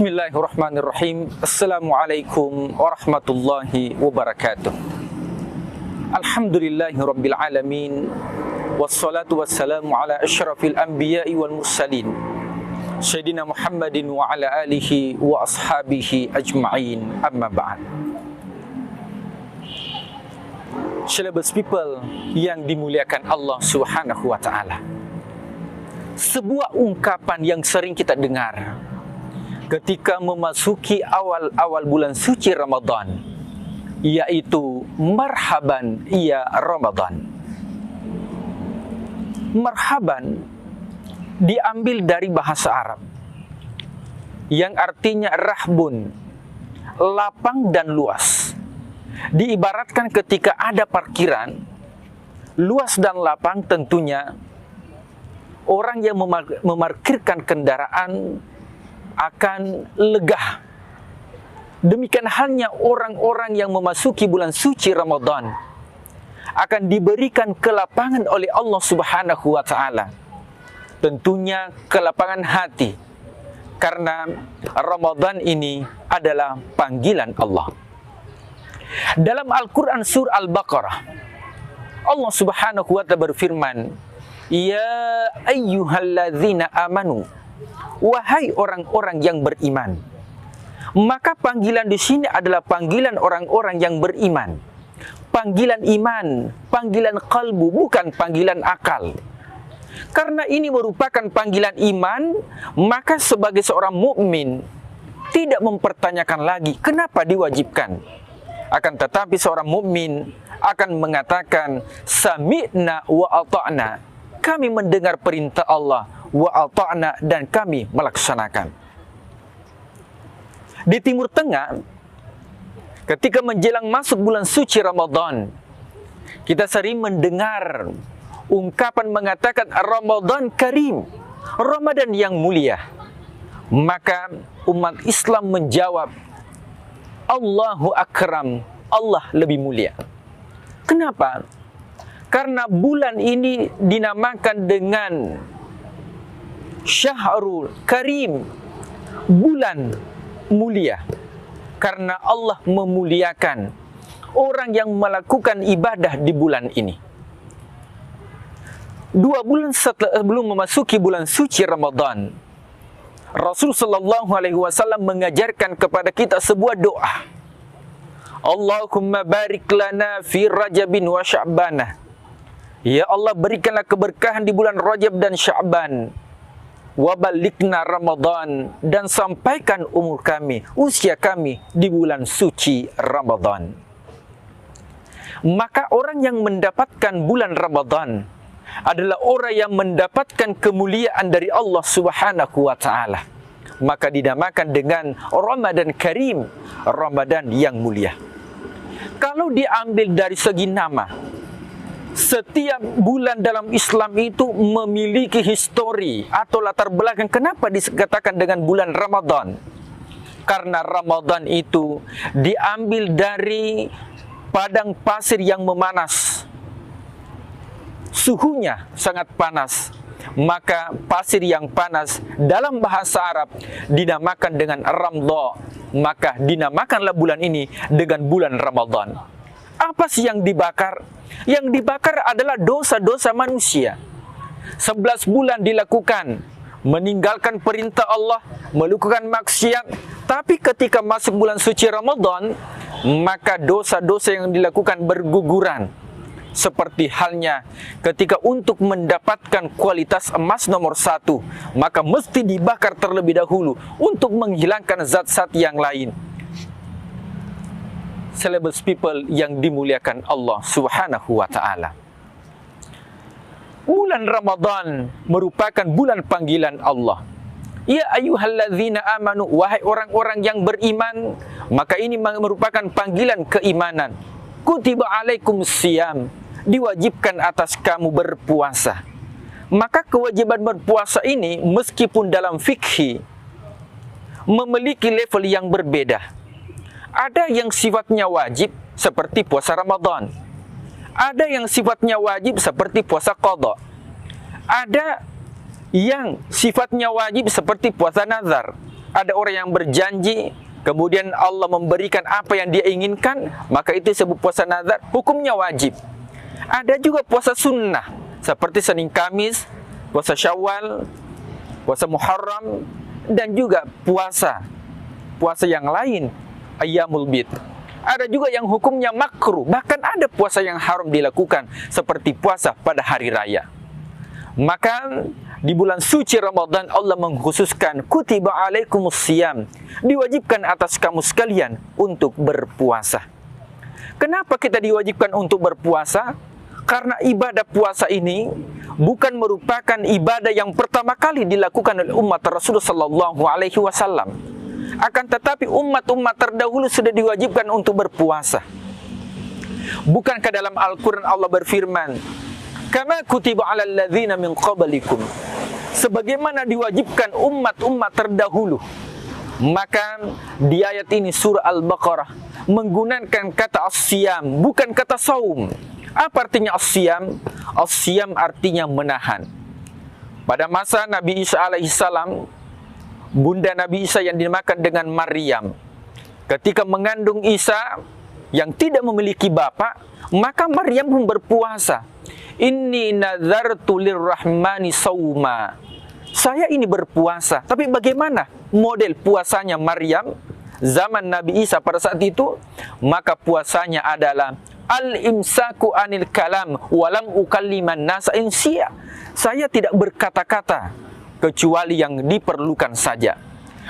Bismillahirrahmanirrahim. Assalamualaikum warahmatullahi wabarakatuh. Alhamdulillahirabbil alamin. Wassalatu wassalamu ala asyrafil anbiya'i wal mursalin. Sayyidina Muhammadin wa ala alihi wa ashabihi ajma'in. Amma ba'd. Syllabus people yang dimuliakan Allah Subhanahu wa taala. Sebuah ungkapan yang sering kita dengar ketika memasuki awal-awal bulan suci Ramadan, yaitu marhaban ya Ramadan. Marhaban diambil dari bahasa Arab yang artinya rahbun, lapang dan luas. Diibaratkan ketika ada parkiran luas dan lapang, tentunya orang yang memarkirkan kendaraan akan lega. Demikian halnya orang-orang yang memasuki bulan suci Ramadan akan diberikan kelapangan oleh Allah Subhanahu wa taala. Tentunya kelapangan hati, karena Ramadan ini adalah panggilan Allah. Dalam Al-Quran surah Al-Baqarah, Allah Subhanahu wa taala berfirman, "Ya ayyuhalladzina amanu," wahai orang-orang yang beriman. Maka panggilan di sini adalah panggilan orang-orang yang beriman. Panggilan iman, panggilan qalbu, bukan panggilan akal. Karena ini merupakan panggilan iman, maka sebagai seorang mukmin tidak mempertanyakan lagi kenapa diwajibkan. Akan tetapi seorang mukmin akan mengatakan sami'na wa ata'na. Kami mendengar perintah Allah, wa ata'na, dan kami melaksanakan. Di Timur Tengah, ketika menjelang masuk bulan suci Ramadan, kita sering mendengar ungkapan mengatakan Ramadan Karim, Ramadan yang mulia. Maka umat Islam menjawab, Allahu Akram, Allah lebih mulia. Kenapa? Karena bulan ini dinamakan dengan Syahrul Karim, bulan mulia, karena Allah memuliakan orang yang melakukan ibadah di bulan ini. 2 bulan sebelum memasuki bulan suci Ramadan, Rasul sallallahu alaihi wasallam mengajarkan kepada kita sebuah doa. Allahumma barik lana fi Rajabin wa Sya'banah. Ya Allah, berikanlah keberkahan di bulan Rajab dan Sya'ban. Wa balikna Ramadan, dan sampaikan umur kami, usia kami di bulan suci Ramadan. Maka orang yang mendapatkan bulan Ramadan adalah orang yang mendapatkan kemuliaan dari Allah Subhanahu wa taala. Maka dinamakan dengan Ramadan Karim, Ramadan yang mulia. Kalau diambil dari segi nama, setiap bulan dalam Islam itu memiliki histori atau latar belakang kenapa dikatakan dengan bulan Ramadan. Karena Ramadan itu diambil dari padang pasir yang memanas. Suhunya sangat panas. Maka pasir yang panas dalam bahasa Arab dinamakan dengan Ramdha. Maka dinamakanlah bulan ini dengan bulan Ramadan. Apa sih yang dibakar? Yang dibakar adalah dosa-dosa manusia. 11 bulan dilakukan, meninggalkan perintah Allah, melakukan maksiat. Tapi ketika masuk bulan suci Ramadan, maka dosa-dosa yang dilakukan berguguran. Seperti halnya ketika untuk mendapatkan kualitas emas nomor 1, maka mesti dibakar terlebih dahulu untuk menghilangkan zat-zat yang lain. Syllabus people yang dimuliakan Allah Subhanahu wa taala. Bulan Ramadan merupakan bulan panggilan Allah. Ya ayyuhalladzina amanu, wahai orang-orang yang beriman. Maka ini merupakan panggilan keimanan. Kutiba alaikum siyam, diwajibkan atas kamu berpuasa. Maka kewajiban berpuasa ini meskipun dalam fikih memiliki level yang berbeda. Ada yang sifatnya wajib seperti puasa Ramadan. Ada yang sifatnya wajib seperti puasa qadha. Ada yang sifatnya wajib seperti puasa nazar. ada orang yang berjanji, kemudian Allah memberikan apa yang dia inginkan, maka itu disebut puasa nazar, hukumnya wajib. Ada juga puasa sunnah, seperti Senin Kamis, puasa Syawal, puasa Muharram, dan juga puasa yang lain, Ayyamul Bid. Ada juga yang hukumnya makruh, bahkan ada puasa yang haram dilakukan, seperti puasa pada hari raya. Maka di bulan suci Ramadan Allah mengkhususkan kutiba alaikumus siyam, diwajibkan atas kamu sekalian untuk berpuasa. Kenapa kita diwajibkan untuk berpuasa? Karena ibadah puasa ini bukan merupakan ibadah yang pertama kali dilakukan oleh umat Rasulullah sallallahu alaihi wasallam. Akan tetapi umat-umat terdahulu sudah diwajibkan untuk berpuasa. Bukankah dalam Al-Qur'an Allah berfirman, kama kutiba 'alal ladzina min qablikum, sebagaimana diwajibkan umat-umat terdahulu. Maka di ayat ini surah Al-Baqarah menggunakan kata as-siyam, bukan kata saum. Apa artinya as-siyam? As-siyam artinya menahan. Pada masa Nabi Isa alaihissalam, bunda Nabi Isa yang dinamakan dengan Maryam, ketika mengandung Isa yang tidak memiliki bapak, maka Maryam pun berpuasa. Inni nazartu lirrahmani sauma. Saya ini berpuasa. Tapi bagaimana model puasanya Maryam zaman Nabi Isa pada saat itu? Maka puasanya adalah al-imsaku anil kalam walam ukalliman nasa insya. Saya tidak berkata-kata kecuali yang diperlukan saja.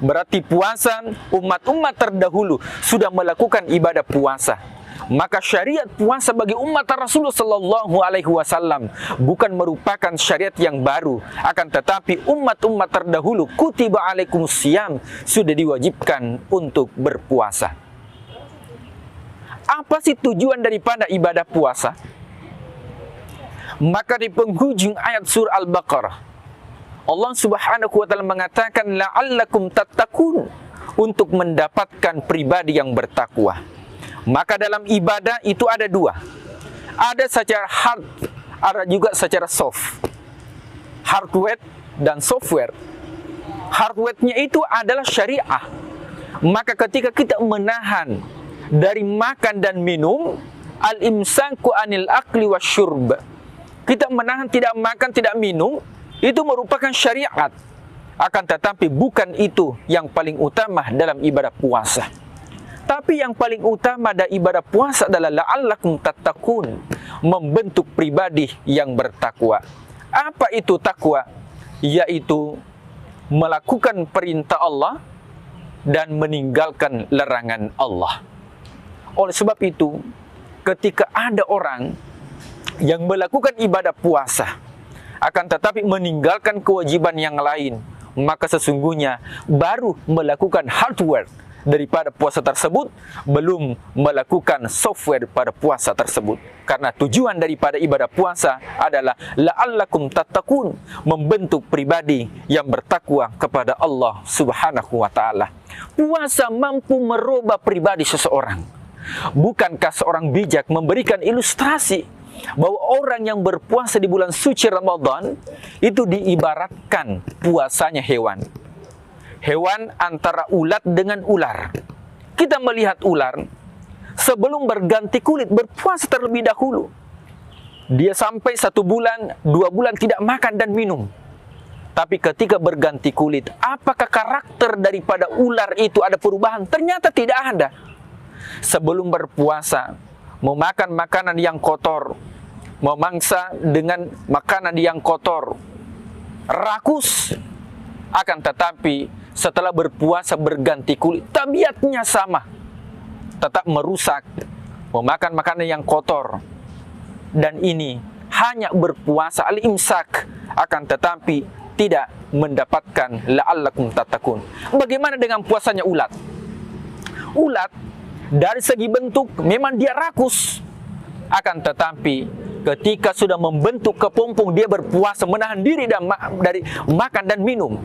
Berarti puasa umat-umat terdahulu sudah melakukan ibadah puasa. Maka syariat puasa bagi umat Rasulullah sallallahu alaihi wasallam bukan merupakan syariat yang baru, akan tetapi umat-umat terdahulu kutiba alaikumus siyam, sudah diwajibkan untuk berpuasa. Apa sih tujuan daripada ibadah puasa? Maka di penghujung ayat surah Al-Baqarah Allah Subhanahu wa taala mengatakan la'allakum tattaqun, untuk mendapatkan pribadi yang bertakwa. Maka dalam ibadah itu ada dua. Ada secara hard, ada juga secara soft. Hardware dan software. Hardware-nya itu adalah syariah. Maka ketika kita menahan dari makan dan minum, al-imsaku anil akli wasyurb, kita menahan tidak makan, tidak minum, itu merupakan syariat. Akan tetapi bukan itu yang paling utama dalam ibadah puasa. Tapi yang paling utama dari ibadah puasa adalah la'allakum tattaqun, membentuk pribadi yang bertakwa. Apa itu takwa? Yaitu melakukan perintah Allah dan meninggalkan larangan Allah. Oleh sebab itu, ketika ada orang yang melakukan ibadah puasa, akan tetapi meninggalkan kewajiban yang lain, maka sesungguhnya baru melakukan hardware daripada puasa tersebut, belum melakukan software pada puasa tersebut. Karena tujuan daripada ibadah puasa adalah la'allakum tattaqun, membentuk pribadi yang bertakwa kepada Allah Subhanahu wa taala. Puasa mampu merubah pribadi seseorang. Bukankah seorang bijak memberikan ilustrasi bahwa orang yang berpuasa di bulan suci Ramadan itu diibaratkan puasanya hewan. Hewan antara ulat dengan ular. Kita melihat ular sebelum berganti kulit berpuasa terlebih dahulu. Dia sampai 1 bulan, 2 bulan tidak makan dan minum. Tapi ketika berganti kulit, apakah karakter daripada ular itu ada perubahan? Ternyata tidak ada. Sebelum berpuasa, memakan makanan yang kotor, memangsa dengan makanan yang kotor, rakus. Akan tetapi setelah berpuasa berganti kulit, tabiatnya sama, tetap merusak, memakan makanan yang kotor. Dan ini hanya berpuasa al-imsak, akan tetapi tidak mendapatkan la'allakum tattaqun. Bagaimana dengan puasanya ulat? Ulat dari segi bentuk memang dia rakus, akan tetapi ketika sudah membentuk kepompong, dia berpuasa, menahan diri dari makan dan minum.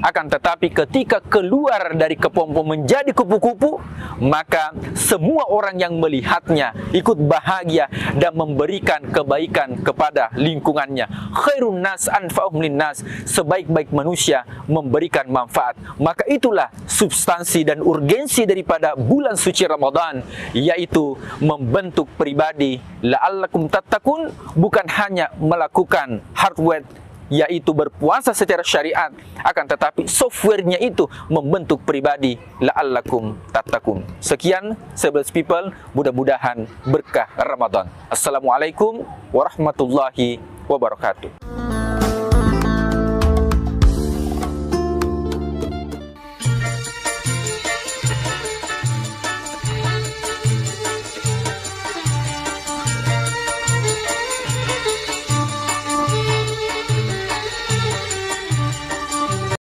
Akan tetapi ketika keluar dari kepompong menjadi kupu-kupu, maka semua orang yang melihatnya ikut bahagia dan memberikan kebaikan kepada lingkungannya. Khairun nas anfa'uhum linnas, sebaik-baik manusia memberikan manfaat. Maka itulah substansi dan urgensi daripada bulan suci Ramadan, yaitu membentuk pribadi la'allakum tattaqun, bukan hanya melakukan hardware yaitu berpuasa secara syariat, akan tetapi softwarenya itu membentuk pribadi la'allakum tattaqun. Sekian 11 people, mudah-mudahan berkah Ramadan. Assalamualaikum warahmatullahi wabarakatuh.